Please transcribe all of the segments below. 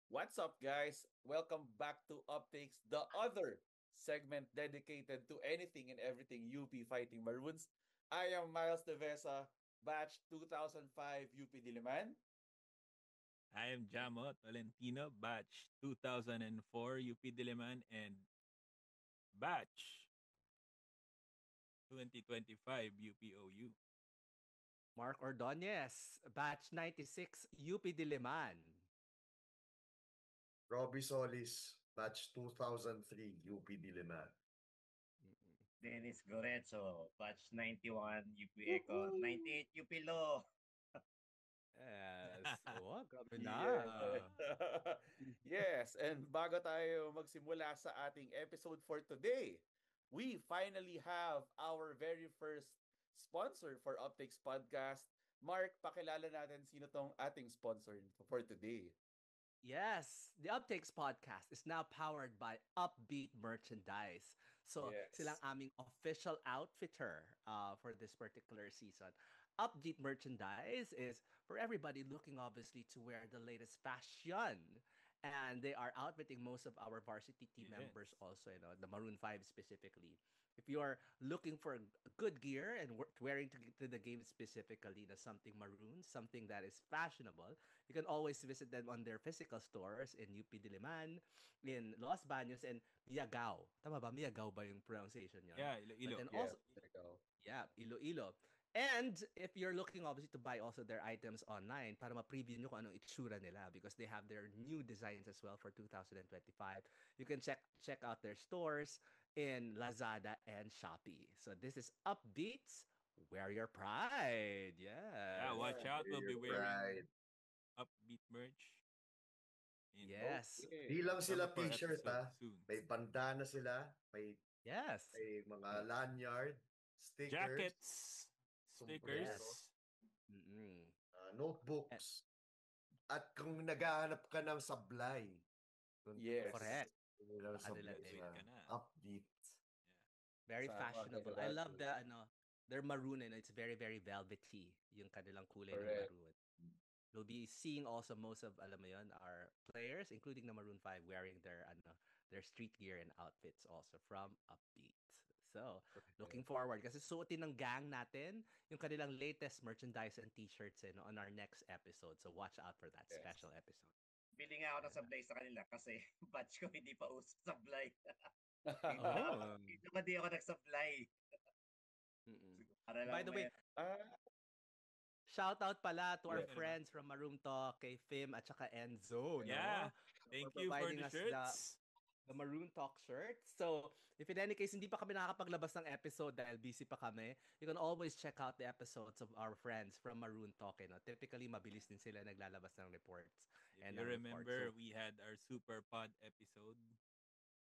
What's up, guys? Welcome back to Uptakes, the other segment dedicated to anything and everything UP Fighting Maroons. I am Miles Devesa, batch 2005 UP Diliman. I am Jamo Tolentino, batch 2004 UP Diliman, and batch 2025 UPOU. Mark Ordonez, batch 96, UP Diliman. Robbie Solis, batch 2003, UP Diliman. Dennis Gorezo, batch 91, UP Eco, 98, UP Law. Yes. Oh, grabe Yeah. na. Yes, and bago tayo magsimula sa ating episode for today, we finally have our very first sponsor for Uptakes Podcast. Mark, pakilala natin sino tong ating sponsor for today. Yes, the Uptakes podcast is now powered by Upbeat Merchandise. So, Yes. silang aming official outfitter for this particular season. Upbeat Merchandise is for everybody looking, obviously, to wear the latest fashion. And they are outfitting most of our varsity team members Yes. also, the Maroon 5 specifically. If you are looking for good gear and wearing to the game specifically, something maroon, something that is fashionable, you can always visit them on their physical stores in UP Diliman, in Los Baños, and Miagao. Tama ba? Miagao ba yung pronunciation yun? Yeah, But Iloilo. then Yeah, also, there you go. yeah, Iloilo. And if you're looking obviously to buy also their items online para ma-preview nyo kung anong itsura nila because they have their new designs as well for 2025, you can check out their stores in Lazada and Shopee. So this is Upbeats, wear your pride. Yeah, Yes. watch out. We'll be Your wearing pride. upbeat merch in Yes. Di lang some sila of our t-shirt episodes soon. May bandana sila, Yes. may mga lanyard, stickers, Jackets, sombrero, stickers. Mm-mm. notebooks. At kung naghahanap ka ng sablay, Yes. Correct. Nilang Baka nila sablay din. Wait sa ka na. upbeat. Very Sama, fashionable. I love the their maroon and it's very very velvety yung kanilang kulay ng Correct. maroon. You'll be seeing also most of alam mo yun, our players including the Maroon 5 wearing their street gear and outfits also from Upbeat. So, looking forward kasi suotin ng gang natin yung kanilang latest merchandise and t-shirts on our next episode. So, watch out for that Yes. special episode. Bili nga ako ng sablay sa kanila kasi batch ko hindi pa uso sablay. Oh. Dito pa di ako nagsablay. Mm-mm. Para lang By the way, Ah, shout out pala to our Yeah. friends from Maroon Talk, kay Fim at saka Enzo, Yeah. no? Thank For you for providing the us shirts. the Maroon Talk shirt. So, if in any case, hindi pa kami nakakapaglabas ng episode dahil busy pa kami, you can always check out the episodes of our friends from Maroon Talk. Typically, mabilis din sila naglalabas ng reports. If And you ng remember, reports. So, we had our super pod episode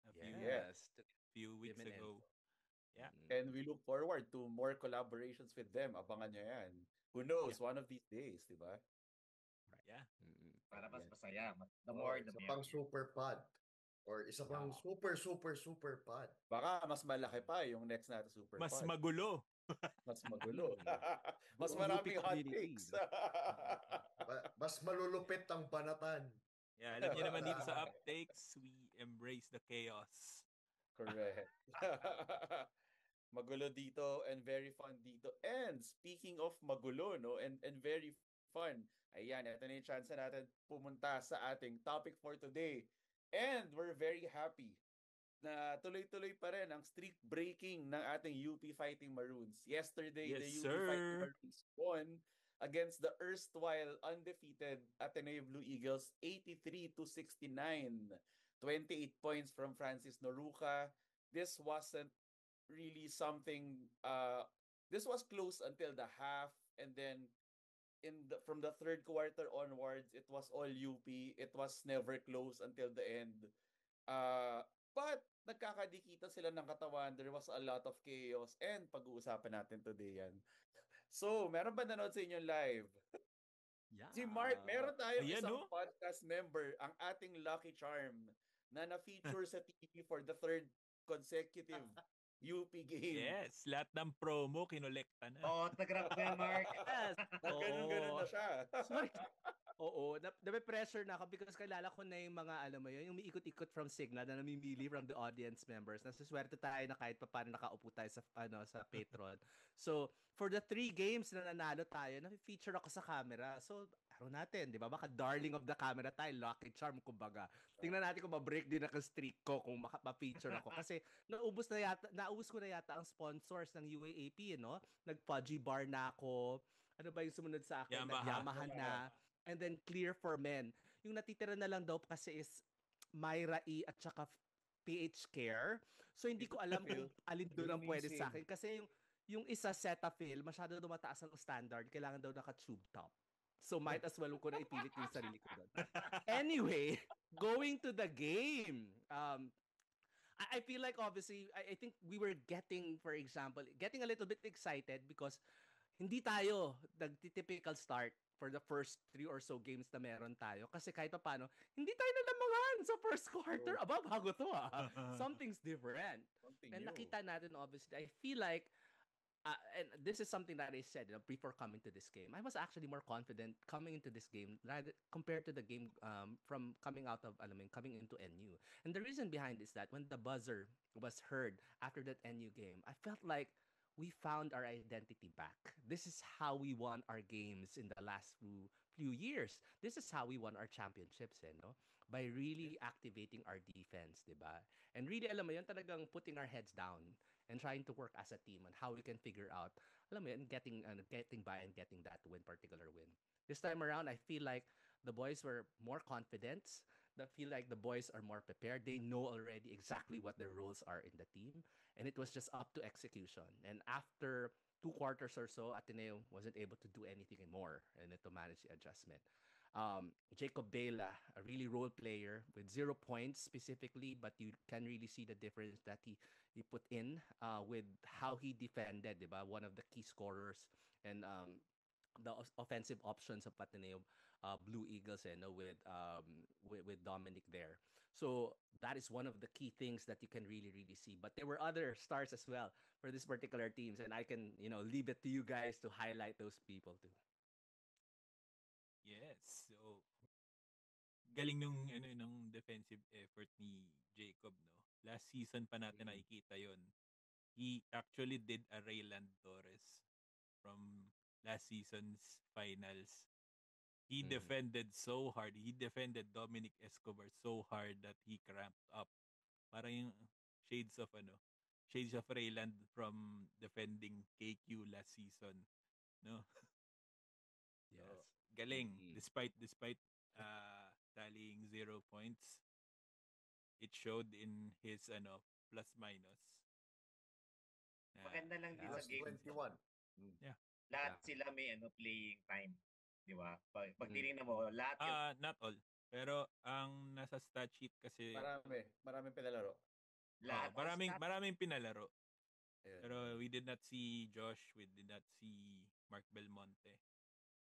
a yes. few weeks Jim and ago. Enzo. Yeah. and we look forward to more collaborations with them. Abangan nyo yan. Who knows, one of these days, di ba? Yeah. Mm-mm. para mas masaya. The Oh, more, the isa pang merrier. super pod. Or isa pang Yeah. super pod. Baka mas malaki pa yung next natin super Mas pod. magulo. Mas magulo. Mas Buong maraming UP hot community, takes. no? Mas malulupit ang banatan. Yeah, alam niyo naman dito sa uptakes, we embrace the chaos. Correct. Magulo dito and very fun dito. And speaking of magulo, no, and very fun, ayan, ito na yung chance natin pumunta sa ating topic for today. And we're very happy na tuloy-tuloy pa rin ang streak breaking ng ating UP Fighting Maroons. Yesterday, Yes, the UP Fighting sir. Maroons won against the erstwhile undefeated Ateneo Blue Eagles 83 to 69. 28 points from Francis Noruca. This wasn't really something this was close until the half, and then from the third quarter onwards it was all UP. It was never close until the end. But nagkakadikita sila ng katawan. There was a lot of chaos and pag-uusapan natin today yan. So, meron ba nanood sa inyong live? Yeah. Si Mark, meron tayong Ayan, isang no? podcast member, ang ating Lucky Charm, na na-feature sa TV for the third consecutive UP game. Yes, lahat ng promo kinolekta na. Oo, nag-rap nga, Mark. Yes. Ganun na siya. Sorry. Oo, pressure na ako because kilala ko na yung mga, alam mo yun, yung umiikot-ikot from Signal na namimili from the audience members. Nasuswerte tayo na kahit pa paano nakaupo tayo sa Patreon. So, for the 3 games na nanalo tayo, na-feature ako sa camera. So, natin, di ba? Baka darling of the camera tayo, lucky charm, kumbaga. Tingnan natin kung ma-break din ang streak ko kung ma-feature ako. Kasi, naubos ko na yata ang sponsors ng UAAP, no? Nag-Pudgy Bar na ako. Ano ba yung sumunod sa akin? Yamaha na. And then Clear for Men. Yung natitira na lang daw kasi is Myra E at saka PH Care. So hindi ko alam kung alin doon ang pwede sa akin. Kasi yung isa Cetaphil, masyado dumataas ang standard. Kailangan daw naka-tube top. So might as well ko na ipilit yung sarili ko doon. Anyway, going to the game. I feel like obviously, I think we were getting, for example, getting a little bit excited because hindi tayo nagti-typical start for the first 3 or so games na meron tayo. Kasi kahit pa paano, hindi tayo nalamangan sa first quarter. Aba, bago to Something's different. And nakita natin, obviously, I feel like, and this is something that I said before coming to this game. I was actually more confident coming into this game compared to the game from coming into NU. And the reason behind is that when the buzzer was heard after that NU game, I felt like we found our identity back. This is how we won our games in the last few years. This is how we won our championships, no? By really activating our defense, diba? And really, alam mo yun, talagang putting our heads down and trying to work as a team on how we can figure out, alam mo yun, getting by and getting that particular win. This time around, I feel like the boys were more confident. I feel like the boys are more prepared. They know already exactly what their roles are in the team. And it was just up to execution. And after 2 quarters or so, Ateneo wasn't able to do anything more and to manage the adjustment. Jacob Bela, a really role player with 0 points specifically, but you can really see the difference that he put in with how he defended, diba? One of the key scorers and the offensive options of Ateneo Blue Eagles with Dominic there. So that is one of the key things that you can really see. But there were other stars as well for this particular teams, and I can leave it to you guys to highlight those people too. Yes. So galing nung defensive effort ni Jacob, no. Last season pa natin nakikita 'yon. He actually did a Rayland Torres from last season's finals. He defended so hard. He defended Dominic Escobar so hard that he cramped up. Parang yung shades of Rayland from defending KQ last season, no? Yes. So, galing. Despite tallying 0 points, it showed in his plus minus. Maganda lang din sa Last game. 21. Yeah. Lahat sila may playing time. Di ba? Pag tinignan mo, lahat Not all. Pero ang nasa stat sheet kasi Maraming pinalaro. lahat maraming pinalaro. Ayan. Pero we did not see Josh, we did not see Mark Belmonte.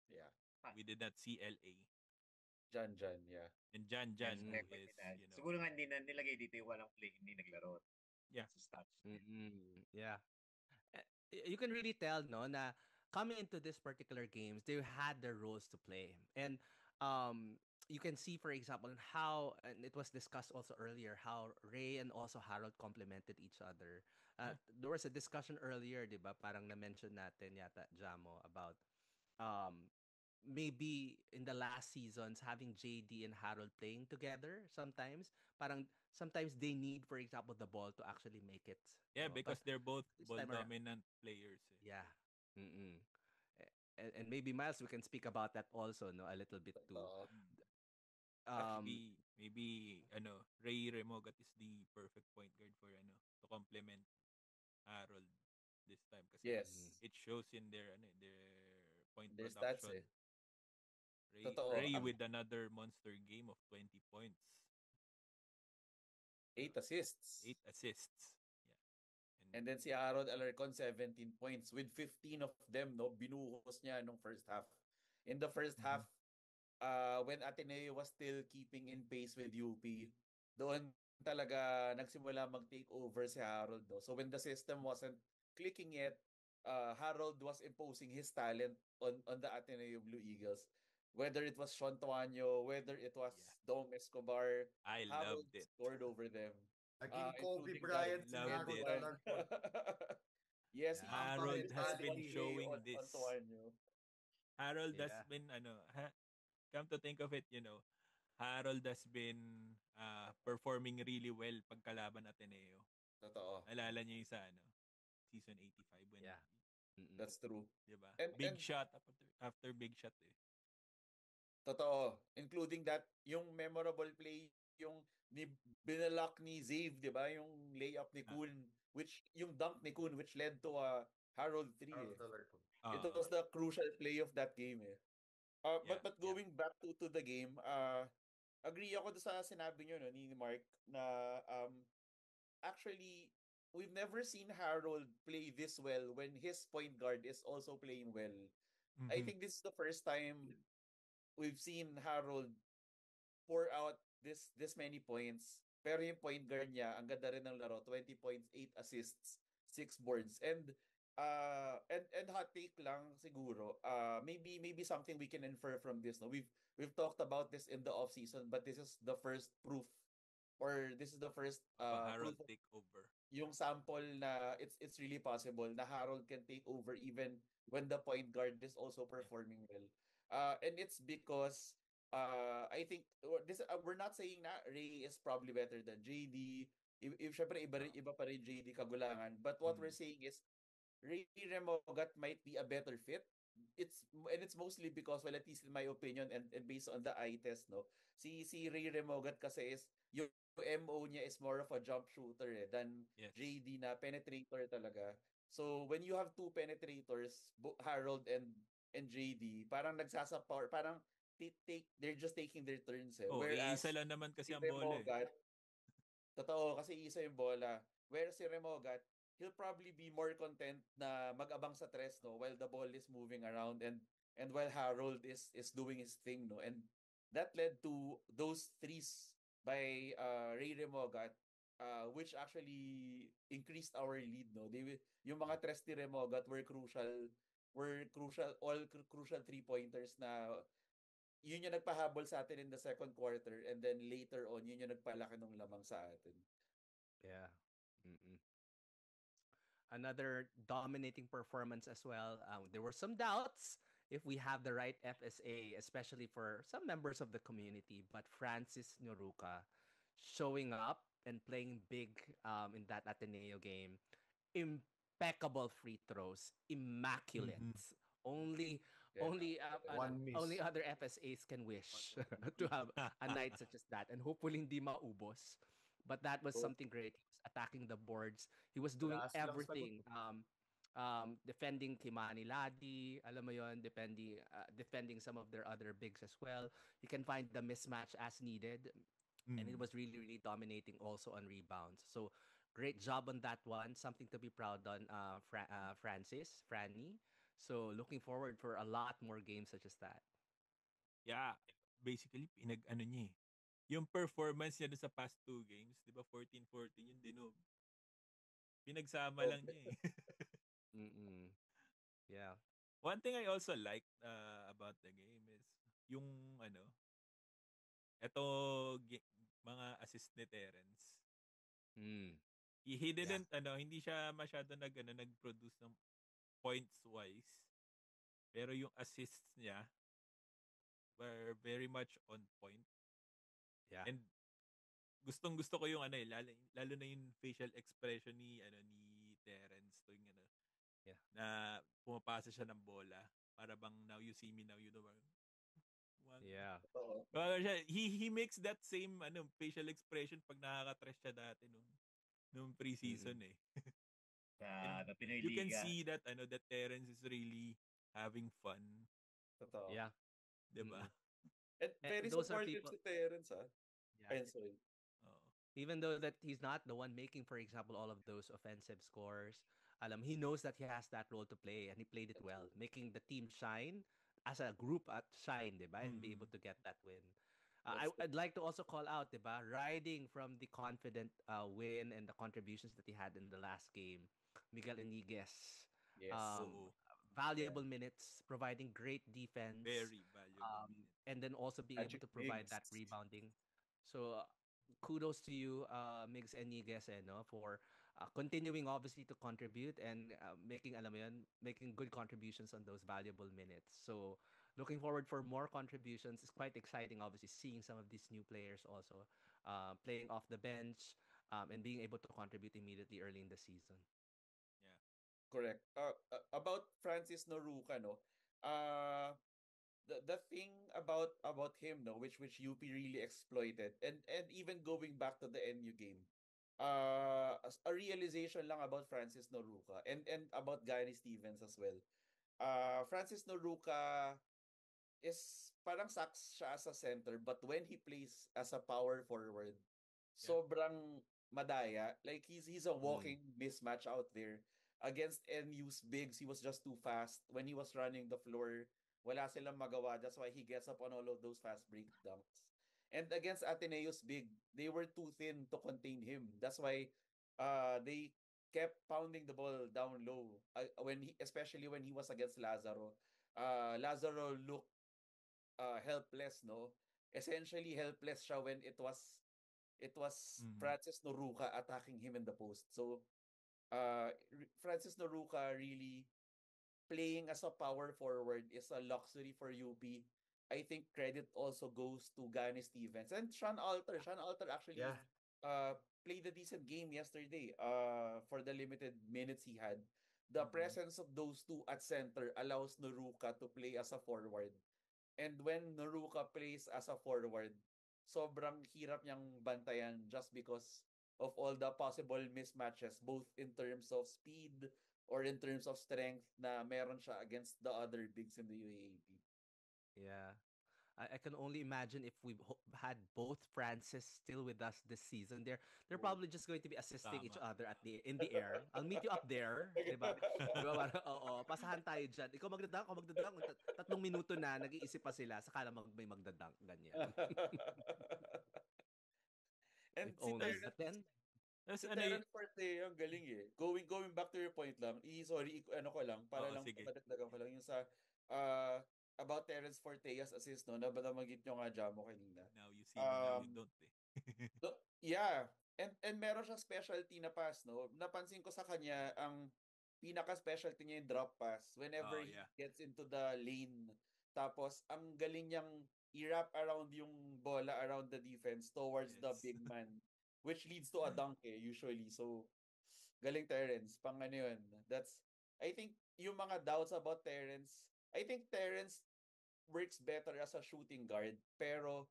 Yeah. We did not see LA. Jan, yeah. And Jan who is, siguro nga hindi na nilagay dito yung walang play, hindi naglaro. Yeah. Sa stats. Yeah. You can really tell, no, na coming into this particular games, they had their roles to play. And you can see, for example, how, and it was discussed also earlier, how Ray and also Harold complemented each other. There was a discussion earlier, di ba? Parang na-mention natin yata, Jamo, about maybe in the last seasons, having JD and Harold playing together sometimes. Parang sometimes they need, for example, the ball to actually make it. Yeah, because they're both ball time around- dominant players. Yeah. And maybe Miles, we can speak about that also, no, a little bit too. Actually, maybe Ray Remogat is the perfect point guard for to complement Harold this time kasi Yes. it shows in their point Their stats, production. Totoo. Ray with another monster game of 20 points. 8 assists. 8 assists. Yeah. And then si Harold Alarcon, 17 points. With 15 of them, no, binuhos niya nung first half. In the first half, when Ateneo was still keeping in pace with UP, doon talaga nagsimula mag-take over si Harold, no? So when the system wasn't clicking yet, Harold was imposing his talent on the Ateneo Blue Eagles. Whether it was Sean Tuanyo, whether it was Yeah. Dom Escobar, I Harold loved it. scored over them. Naging Kobe Including that Bryant si Loved Harold it. one. Alarcon. Yes, Yeah. he Mamba Harold has scored been one mentality. play showing on this. Tuanyo. Harold has Yeah. been come to think of it, Harold has been performing really well pagkalaban Ateneo. Totoo. Alala niyo yung sa season 85 when Yeah. Mm-mm. That's true. 'di ba? And Big shot after big shot eh. totoo. Including that, yung memorable play, yung binalock ni Zave, di ba? Yung layup ni Ah, Kun, yung dunk ni Kun, which led to a Harold 3 eh. Harold Alarcon. It Oo. was the crucial play of that game eh. Yeah, But going back to the game, agree ako sa sinabi nyo no, ni Mark na actually we've never seen Harold play this well when his point guard is also playing well. I Mhm. think this is the first time we've seen Harold pour out this many points. Pero yung point guard niya, ang ganda rin ng laro, 20 points, 8 assists, 6 boards. And hot take lang siguro. Maybe something we can infer from this, no. We've talked about this in the off season, but this is the first proof, or this is the first Of a proof Harold of takeover. yung sample na it's really possible na Harold can take over even when the point guard is also Yeah. performing well. And it's because I think this we're not saying na Ray is probably better than JD. If syempre iba pa rin JD Kagulangan, but what we're saying is Ray Remogat might be a better fit. It's mostly because, well, at least in my opinion and based on the eye test, no. Si Ray Remogat kasi is yung MO niya is more of a jump shooter than Yes. JD na penetrator talaga. So when you have two penetrators, Harold and JD, parang nagsasapar, parang they're just taking their turns eh. Oh, Whereas iisa lang naman kasi si ang bola eh. Remogat, totoo, kasi isa yung bola. Whereas si Remogat, he'll probably be more content na mag-abang sa tres, no, while the ball is moving around and while Harold is doing his thing, no. And that led to those threes by Ray Remogat, which actually increased our lead, no. Yung mga tres ni Remogat were crucial three-pointers na yun yung nagpahabol sa atin in the second quarter, and then later on yun yung nagpalaki ng lamang sa atin. Yeah. Mm-mm. Another dominating performance as well. There were some doubts if we have the right FSA, especially for some members of the community. But Francis Noruka showing up and playing big in that Ateneo game. Impeccable free throws, immaculate. Mhm. Only Yeah, One miss. only other FSAs can wish to have a night such as that, and hopefully hindi maubos. But that was something great. He was attacking the boards. He was doing Wala silang everything. Defending Kimani Ladi, alam mo yon, defending some of their other bigs as well. He can find the mismatch as needed, and it Mm. was really, really dominating also on rebounds. So great job on that one. Something to be proud on, Franny. So looking forward for a lot more games such as that. Yeah, basically pinag-ano niya eh. Yung performance niya dun sa past two games, 'di ba 14-14 yung dinog. Pinagsama lang niya eh. Mm-mm. Yeah. One thing I also liked about the game is yung eto mga assist ni Terence. Mm. He didn't hindi siya masyado nag-produce ng points wise. Pero yung assists niya were very much on point. Yeah. And gustong-gusto ko yung lalo na yung facial expression ni Terence tuwing Yeah. na pumapasa siya ng bola para bang now you see me, now you know. Yeah. totoo. Well, he makes that same facial expression pag nakaka-trash siya dati nung preseason eh. And Sa Pinoy you can Liga. see that that Terence is really having fun, Totoo. Yeah. 'di ba? And very those are supportive people. si Terence, ah. Yeah. Ayun, sorry. Oo. Even though that he's not the one making, for example, all of those offensive scores, he knows that he has that role to play, and he played it well, making the team shine as a group at shine, diba? And be able Mhm. to get that win. I'd like to also call out, diba, riding from the confident win and the contributions that he had in the last game, Miguel Iniguez. Yes. Um, Oo. valuable minutes, providing great defense, Very valuable minutes. and then also being able Magic to provide Migs. that rebounding. So kudos to you, Migs Eniguez, no, for continuing obviously to contribute and making, alam mo yun, making good contributions on those valuable minutes. So looking forward for more contributions. It's quite exciting, obviously, seeing some of these new players also playing off the bench and being able to contribute immediately early in the season. Yeah. Correct. About Francis Noruka, no. Uh, the thing about him, no, which UP really exploited, and even going back to the NU game, a realization lang about Francis Noruka and about Gary Stevens as well. Francis Noruka is parang sucks siya as a center, but when he plays as a power forward, Yeah. sobrang madaya. Like he's a Mm. walking mismatch out there. Against NU's bigs, he was just too fast. When he was running the floor, wala silang magawa. That's why he gets up on all of those fast break dunks. And against Ateneo's big, they were too thin to contain him. That's why they kept pounding the ball down low. Especially when he was against Lazaro. Lazaro looked helpless, no? Essentially helpless siya when it was Mhm. Francis Noruka attacking him in the post. So Francis Noruka really playing as a power forward is a luxury for UP. I think credit also goes to Gani Stevens and Sean Alter. Sean Alter actually Yeah. played a decent game yesterday for the limited minutes he had. The Mhm. presence of those two at center allows Noruka to play as a forward. And when Noruka plays as a forward, sobrang hirap niyang bantayan just because of all the possible mismatches, both in terms of speed or in terms of strength na meron siya against the other bigs in the UAAP. Yeah. I can only imagine if we had both Francis still with us this season. They're Oh. probably just going to be assisting each Tama. other at in the air. I'll meet you up there, 'di ba? 'Di ba? Parang, oo, pasahan tayo diyan. Ikaw magdadunk, ako magdadunk. 3 minuto na nag-iisip pa sila saka lang may magdadunk ganyan. And If only. But then Tapos si ano Terence Forte, ang galing eh. Going back to your point lang, ano ko lang, para Oo, lang sige. madagdagan ko lang yung sa uh, about Terence Forte's assist, no, na nabanggit nyo nga Jamo kanina. Now you see me, now you Um, don't eh. yeah, and meron siyang specialty na pass, no? Napansin ko sa kanya, ang pinaka-specialty niya yung drop pass whenever Oh, he yeah. gets into the lane. Tapos, ang galing niyang i-wrap around yung bola around the defense towards the Yes. big man, which leads to a dunk usually. So, galing Terrence. Pang ano yun. I think, yung mga doubts about Terrence, I think Terrence works better as a shooting guard. Pero,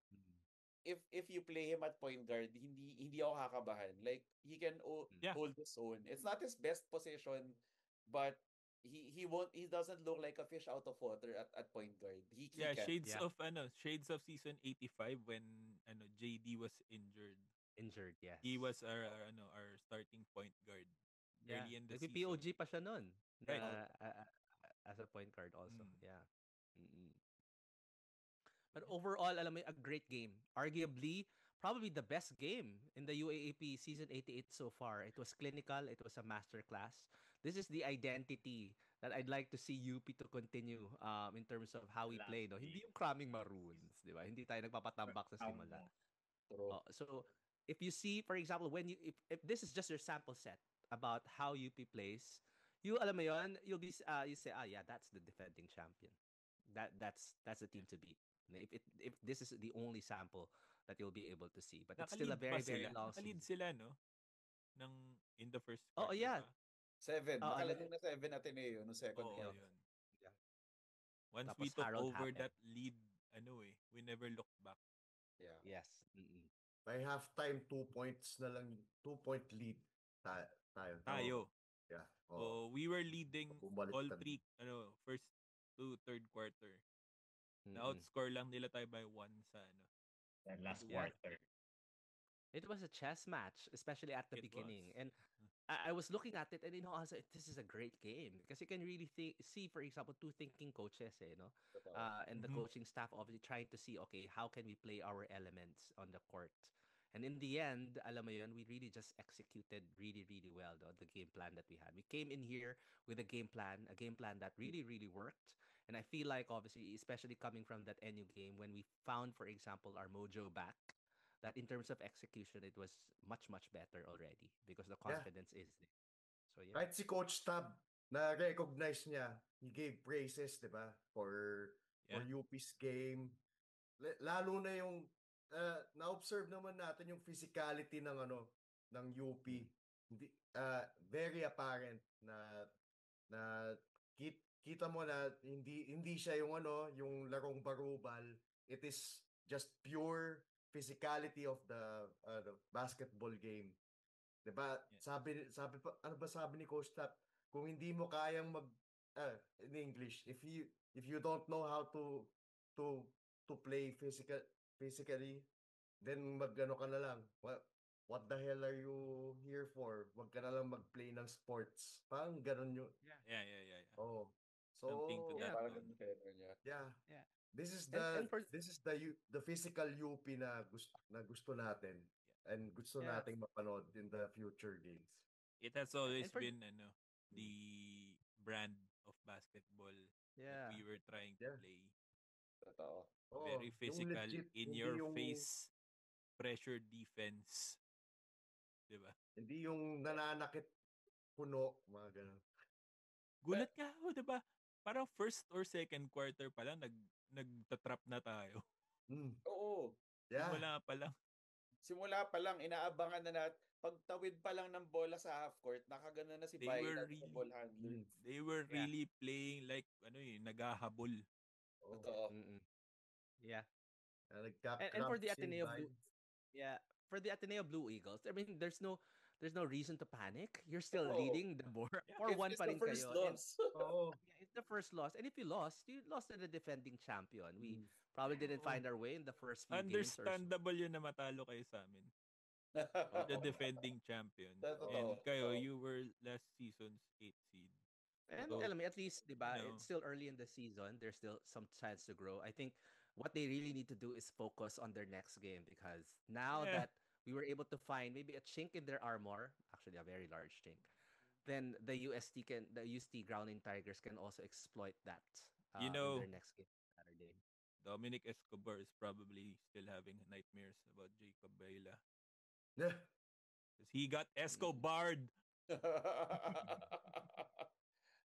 if you play him at point guard, hindi ako kakabahan. Like he can Yeah. hold his own. It's not his best position, but he doesn't look like a fish out of water at point guard. He Yeah, can. Yeah. shades of season 85 when JD was injured. Injured, He yes. was our starting point guard Yeah. early in the season. Nagpi-POG pa siya noon Right. na as a point guard also. Mm. Yeah. Mm-mm. But overall, alam mo, a great game. Arguably, probably the best game in the UAAP Season 88 so far. It was clinical. It was a masterclass. This is the identity that I'd like to see UP to continue in terms of how we Last play. No? game. Hindi yung cramming maroons, di ba? Hindi tayo nagpapatambak sa Round simula. mo. True. So, if you see, for example, if this is just your sample set about how UP plays, alam mo yon, you say, yeah, that's the defending champion. That's the team to beat. If this is the only sample that you'll be able to see, but it's still a Nakalead pa very very sila. long Nakalead season. sila, no? Ng, in the first Oh quarter yeah, pa. 7. uh, Nakalagay na 7 Ateneo no second Oo, half. yeah. yun. Yeah. Once we Tapos took Harold over happened. that lead, we never looked back. Yeah. Yes. Mm-mm. By halftime, 2 points na lang. 2-point lead. Tayo. Tayo. Yeah. So, we were leading Bumalik all ka. three, first to third quarter. Mm-mm. Na-outscore lang nila tayo by 1 sa, Then last Yeah. quarter. It was a chess match, especially at the It beginning. was. And I was looking at it and I was like, this is a great game because you can really see, for example, two thinking coaches, Totoo. and the Mhm. coaching staff obviously trying to see, okay, how can we play our elements on the court? And in the end, alam mo yun, we really just executed really, really well the game plan that we had. We came in here with a game plan that really, really worked. And I feel like, obviously, especially coming from that NU game, when we found, for example, our mojo back, that in terms of execution, it was much, much better already because the Yeah. confidence is there. So, yeah. Kahit si Coach Tab, na-recognize niya, he gave praises, di ba? For Yeah. UP's game. Lalo na yung, na-observe naman natin yung physicality ng UP. Hindi, very apparent na kita mo na hindi siya yung yung larong barubal. It is just pure physicality of the basketball game. 'Di ba? Sabi pa, ano ba sabi ni Coach Tap? Kung hindi mo kayang in English, if you don't know how to to play physically, then magano ka na lang. What the hell are you here for? Wag ka na lang mag-play ng sports. Parang ganun yung Yeah. oh. Something to So, that Parang tone. ganun kayo niya. yeah. Yeah. This is And for the physical UP na gusto natin and gusto yeah, nating mapanood in the future games. It has yeah, always and for been the brand of basketball that yeah. we were trying to Yeah. play. Totoo. Oo, Very yung physical, legit, in hindi your yung face pressure defense, 'di ba? hindi yung nananakit puno, mga ganun. Gulat ka ako, 'di ba? Parang first or second quarter pa lang nagtatrap na tayo. Oo. Yeah. Simula pa lang. Simula pa lang, inaabangan na natin. Pagtawid pa lang ng bola sa half court, nakagana na si They were Bailan sa really ball handler. they were Yeah. really playing like naghahabol. Oh. Totoo. Yeah. And Nagka-cramp for the si Ateneo Brian. Blue, yeah, for the Ateneo Blue Eagles, I mean, there's no reason to panic. You're still Oo. leading the board. Yeah. 4-1 It's pa the rin first kayo. And loss. Oo. yeah, it's the first loss. And if you lost to the defending champion. We Mm. probably didn't Oo. find our way in the first few games or so. Understandable yun na matalo kayo sa amin. The defending champion. Totoo. And kayo, Totoo. you were last season's 8th seed. And So, alam mo, at least, di ba, no. it's still early in the season. There's still some chance to grow. I think what they really need to do is focus on their next game because now Yeah. that we were able to find maybe a chink in their armor, actually a very large chink, then the UST Growling Tigers can also exploit that You in know, their next game Saturday. Dominic Escobar is probably still having nightmares about Jacob Baila. Yeah. Because he got Escobar'd.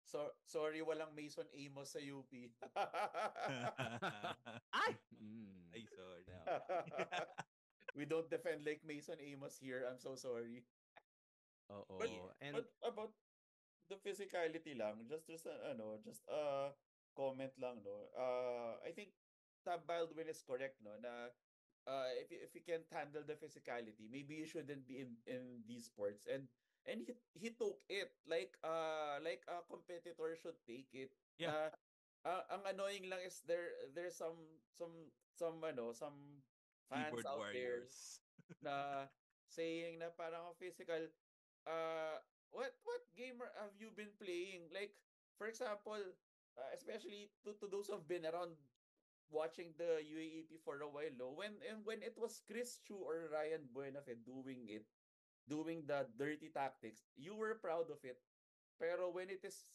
So, sorry, walang Mason Amos sa UP. Ay! Ay, sorry. No. We don't defend like Mason Amos here. I'm so sorry. Oo. But, And but about the physicality lang, just comment lang, no. I think Tab Baldwin is correct, no, na if you can't handle the physicality, maybe you shouldn't be in these sports. And he took it like a competitor should take it. Yeah. Na ang annoying lang is there's some fans Keyboard out there warriors. na saying na parang physical. What game have you been playing? Like, for example, especially to those who've been around watching the UAAP for a while, no? When it was Chris Chu or Ryan Buenafe doing the dirty tactics, you were proud of it. Pero when it is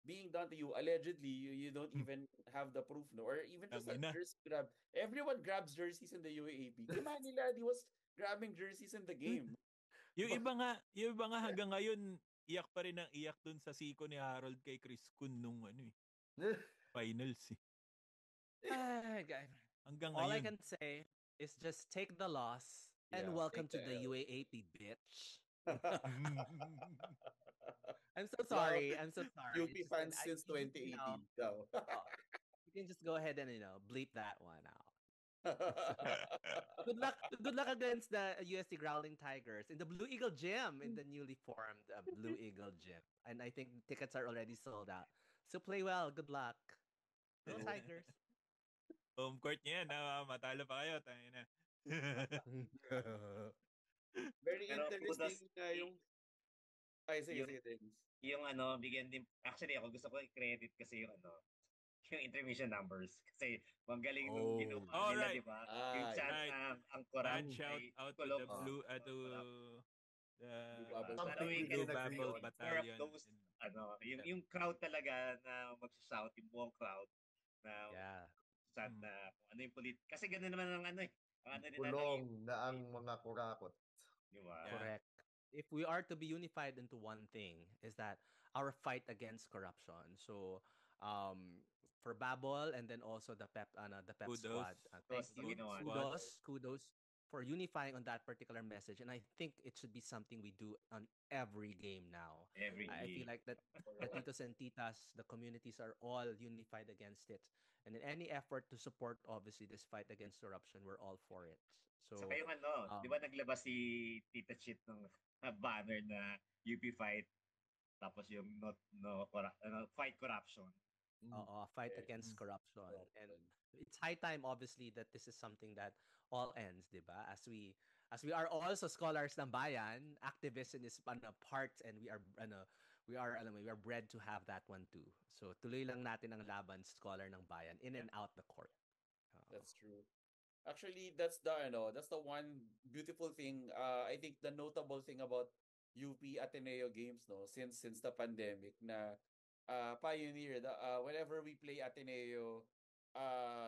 being done to you, allegedly, you don't even have the proof, no? Or even just a Tangina. jersey grab. Everyone grabs jerseys in the UAAP. Manila, he was grabbing jerseys in the game. Yung iba nga hanggang ngayon, iyak pa rin ang iyak dun sa siko ni Harold kay Chris Kun nung finals eh. Hanggang all I ngayon. can say is just take the loss and Yeah, welcome take to the the L. UAAP, bitch. I'm so sorry. I'm so sorry. UP Just- fans I- since you 2018. know, Go. you can just go ahead and bleep that one out. Good luck against the UST Growling Tigers in the Blue Eagle Gym, in the newly formed Blue Eagle Gym. And I think tickets are already sold out. So play well. Good luck. Go Tigers. Home court niya yan, matalo pa kayo. Tangina. Very Pero interesting kudos, nga yung Ay, sige, Yung, sige, things. yung bigyan din, actually ako gusto ko i-credit kasi yung intermission numbers. Kasi magaling nung Oh. ginawa Oh, nila, right. di ba? Yung Ah, chant Right. na ang Mad corrupt shout ay out to kulong the Ah. blue corrupt. the Blue Bubble Sana Something we we can Blue can agree Bubble on. more of Battalion. those, and yung crowd talaga na mag-shout, yung buong crowd na Yeah. chant Mm. na kung ano yung kasi gano'n naman ang ang ano din Kulong na ang mga kurakot. di ba? Yeah. Correct. If we are to be unified into one thing, is that our fight against corruption. So, for Babel and then also the Pep Kudos. Squad. Thank Kudos sa you. ginawa. Kudos for unifying on that particular message. And I think it should be something we do on every game now. Every I feel game. like that the titos and titas, the communities are all unified against it. And in any effort to support, obviously, this fight against corruption, we're all for it. So, Saka yung di ba naglabas si Tita Chit ng banner na UP fight, tapos yung fight corruption. fight Okay. against corruption. And Corruption. it's high time, obviously, that this is something that all ends, di ba? As we are also scholars ng bayan, activists in this part, and we are bred to have that one too. So tuloy lang natin ang laban, scholar ng bayan, in and out the court. That's true. Actually, that's the one beautiful thing. I think the notable thing about UP Ateneo games, no, since the pandemic, na pioneer. Whenever we play Ateneo,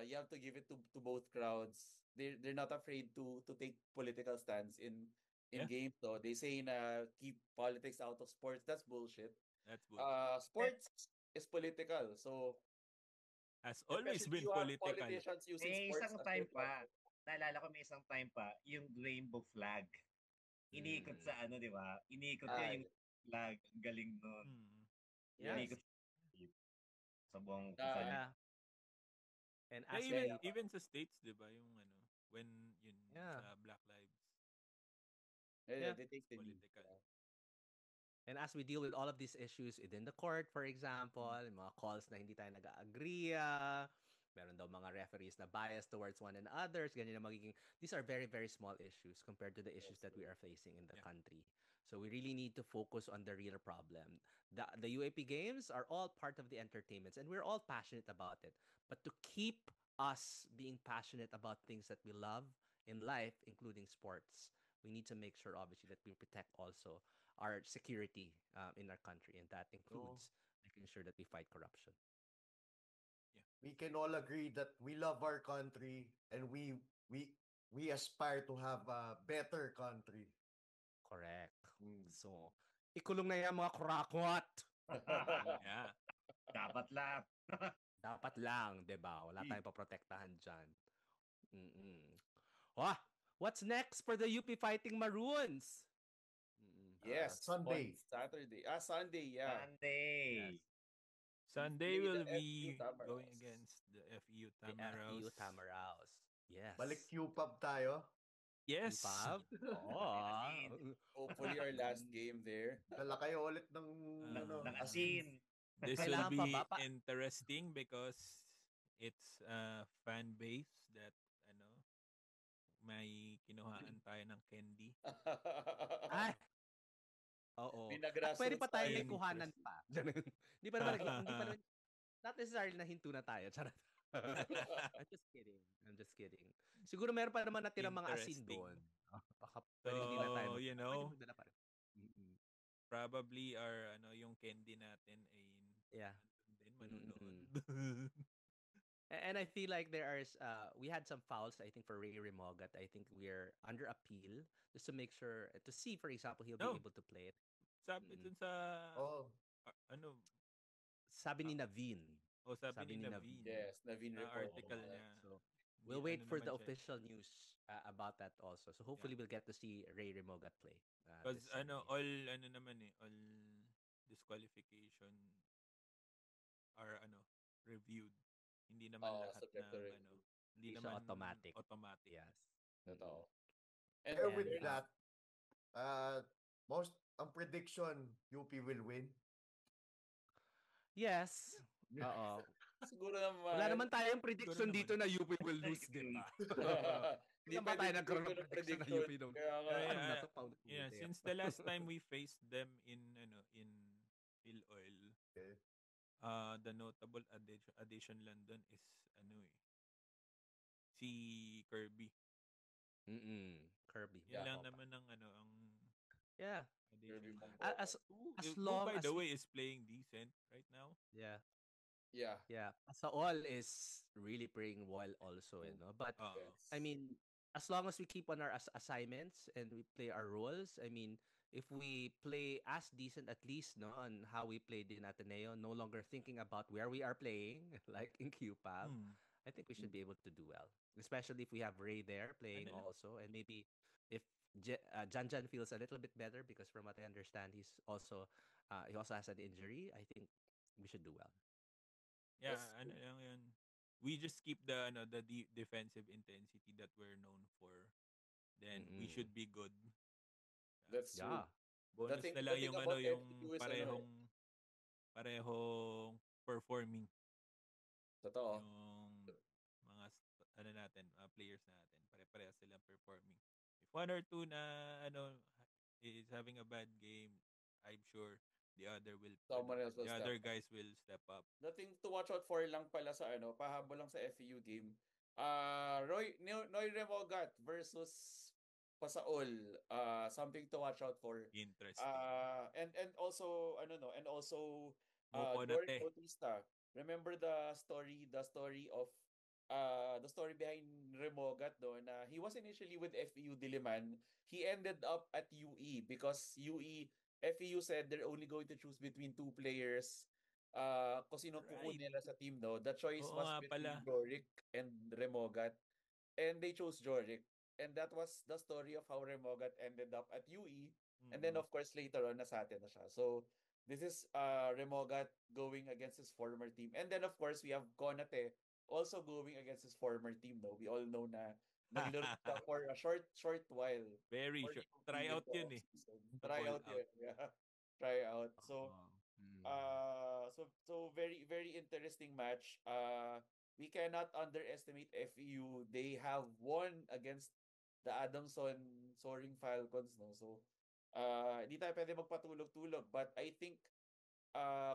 you have to give it to both crowds. They're not afraid to take political stands in Yeah. games. So they say na keep politics out of sports. That's bullshit. That's bullshit. Sports is political. So Has always especially been you have political. politicians using May sports isang as time their pa, platform. naalala ko may isang time pa, yung rainbow flag. Iniikot sa di ba? Iniikot niya Ay. yung flag. Ang galing nun. Mm. Yes. Iniikot sa buong Yeah. And Yeah, as even sa states, 'di ba, yung when yun Yeah. sa Black Lives Yeah. They take the lead. political. And as we deal with all of these issues within the court, for example, yung mga calls na hindi tayo nag-agree, meron daw mga referees na bias towards one another, ganyan na magiging, these are very, very small issues compared to the issues that we are facing in the Yeah. country. So we really need to focus on the real problem. The UAP games are all part of the entertainments, and we're all passionate about it. But to keep us being passionate about things that we love in life, including sports, we need to make sure, obviously, that we protect also our security in our country, and that includes making sure that we fight corruption. We can all agree that we love our country and we aspire to have a better country. Correct. Mm. So, ikulong na yan mga kurakot. Yeah. Dapat lang. Dapat lang, 'di ba? Wala tayong paprotektahan diyan. What's next for the UP Fighting Maroons? Yes, Sunday. on Saturday. Sunday, yeah. Sunday. Yes. Sunday Play the will be FEU Tamaraws. going against the FEU The Tamaraws. FEU Tamaraws. Yes. Balik Q-Pub tayo. Yes. UPAB? Oo. Hopefully our last game there. Dala kayo ulit ng Ng asin. asin. This will Kailangan pa be ba? interesting because it's a fan base that may kinuhaan tayo ng candy. Ay. Oo. At Pinagrassroots pwede pa tayo tayo. may kuhanan pa. Hindi pa naman, not necessarily na hinto na tayo. Charot. I'm just kidding. Siguro meron pa naman natirang mga asin Interesting. doon. Baka pwede hindi na tayo. So, Pwede magdala pa rin. Probably yung candy natin ay Yeah. manunood. And I feel like we had some fouls, I think, for Ray Remogat. I think we're under appeal just to make sure, to see, for example, he'll be able to play it. Sabi dun sa Sabi ni Naveen. sabi ni Naveen. Yes, Naveen na report. article niya. So, we'll wait for the naman siya. official news about that also. So hopefully we'll get to see Ray Remogat play. Because this Sunday. all disqualification are reviewed. Hindi naman lahat subject to ng review. hindi Hindi siya naman automatic. Yes. Totoo. And And with there's- that, ang prediction, UP will win. Yes. Oo. siguro naman. Wala naman tayong prediction naman. dito na UP will lose, di ba? Hindi Hindi ba pwede tayo nagkaroon ng bigyan prediction na prediction. UP nung Kaya nga, Kaya, ano na to, paulit-ulit yeah, eh. since the last time we faced them in Phil Oil, Okay. the notable addition lang dun is si Kirby. Kirby. Yan Yeah. lang naman ang ang Yeah. Kirby addition. Pampanga. As Who, long by as the way, is playing decent right now. yeah. Yeah. Yeah. Sa all is really playing well also, But Yes. I mean, as long as we keep on our assignments and we play our roles, I mean, if we play as decent at least, no, on how we played in Ateneo, no longer thinking about where we are playing, like in QPAB, I think we should be able to do well. Especially if we have Ray there playing Ano lang? also, and maybe if Janjan feels a little bit better, because from what I understand, he also has an injury. I think we should do well. Yeah, That's ano lang yun. We just keep the defensive intensity that we're known for. Then we should be good. That's true. Yeah. Bonus thing- na the lang thing yung about yung FPU is parehong performing Totoo. yung mga players natin. Pare-pareha silang performing. If one or two na is having a bad game, I'm sure the other Someone else will the step other up. guys will step up. The thing to watch out for lang pala sa pahabol lang sa FEU game. Noy Remogat versus Pasaol. Something to watch out for. Interesting. And also Moko na George te. Bautista. Remember the story of the story behind Remogat na he was initially with FEU Diliman. He ended up at UE because FEU said they're only going to choose between two players. Kung sino kukunin nila sa team, the choice Oo was nga between pala. Joric and Remogat. And they chose Joric. And that was the story of how Remogat ended up at UE. And then, of course, later on, nasa atin na siya. So, this is Remogat going against his former team. And then, of course, we have Konate also going against his former team. No? We all know na naglaro siya for a short while. Very For short. UP Try out in the yun eh. offseason. To Try call out yun. Yeah. Try out. So, so very, very interesting match. We cannot underestimate FEU. They have won against the Adamson Soaring Falcons, no? So, hindi tayo pwede magpatulog-tulog. But I think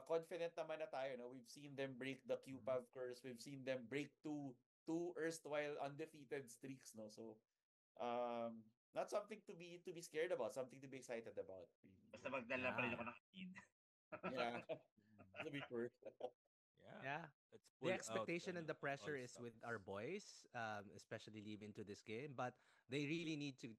confident naman na tayo, no? We've seen them break the QPAV curse. We've seen them break two erstwhile undefeated streaks, no? So, not something to be scared about, something to be excited about. Basta magdala pa rin ako ng akin. Yeah. To be sure. Yeah. Let's pull The expectation out, and the pressure all is with stops. our boys, especially leaving to this game. But they really need to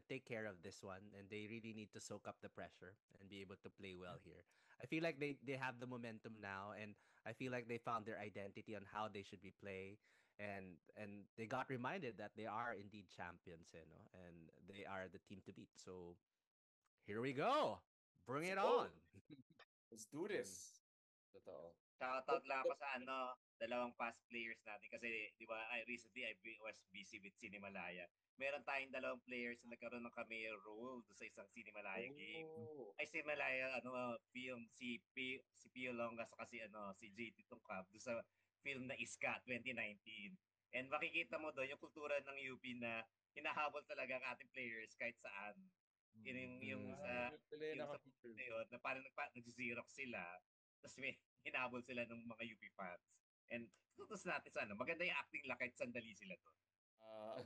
take care of this one, and they really need to soak up the pressure and be able to play well here. I feel like they have the momentum now, and I feel like they found their identity on how they should be play, and they got reminded that they are indeed champions, and they are the team to beat. So here we go, bring it on. Let's do this. Totoo. Shoutout lang ako sa dalawang past players natin kasi di ba recently I was busy with Cinemalaya. Meron tayong dalawang players na nagkaroon ng cameo role sa isang Cinemalaya game. Ay Cinemalaya film si Pio Longas kasi si JT Tungkab do sa film na Iska 2019. And makikita mo doon yung kultura ng UP na hinahabol talaga ang ating players kahit saan. Yung sa picture na yun, na parang nag-xerox sila, tapos may hinabol sila ng mga UP fans. And tutos natin sa maganda yung acting lang kahit sandali sila doon.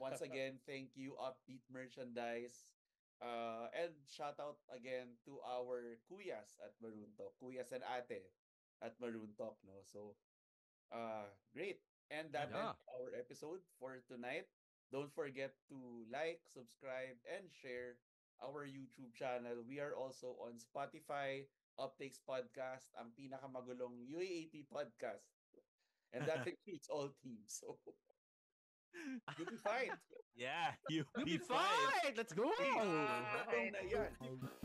Once again, thank you, Upbeat Merchandise. And shout out again to our kuyas at Maroon Talk. Kuyas and ate at Maroon Talk, no? So, great. And that ends our episode for tonight. Don't forget to like, subscribe, and share our YouTube channel. We are also on Spotify, Uptakes Podcast, ang pinakamagulong UAAP podcast. And that includes all teams. So, you'll be fine. Yeah, you'll You'll be be fine. fine. Let's go. Bye.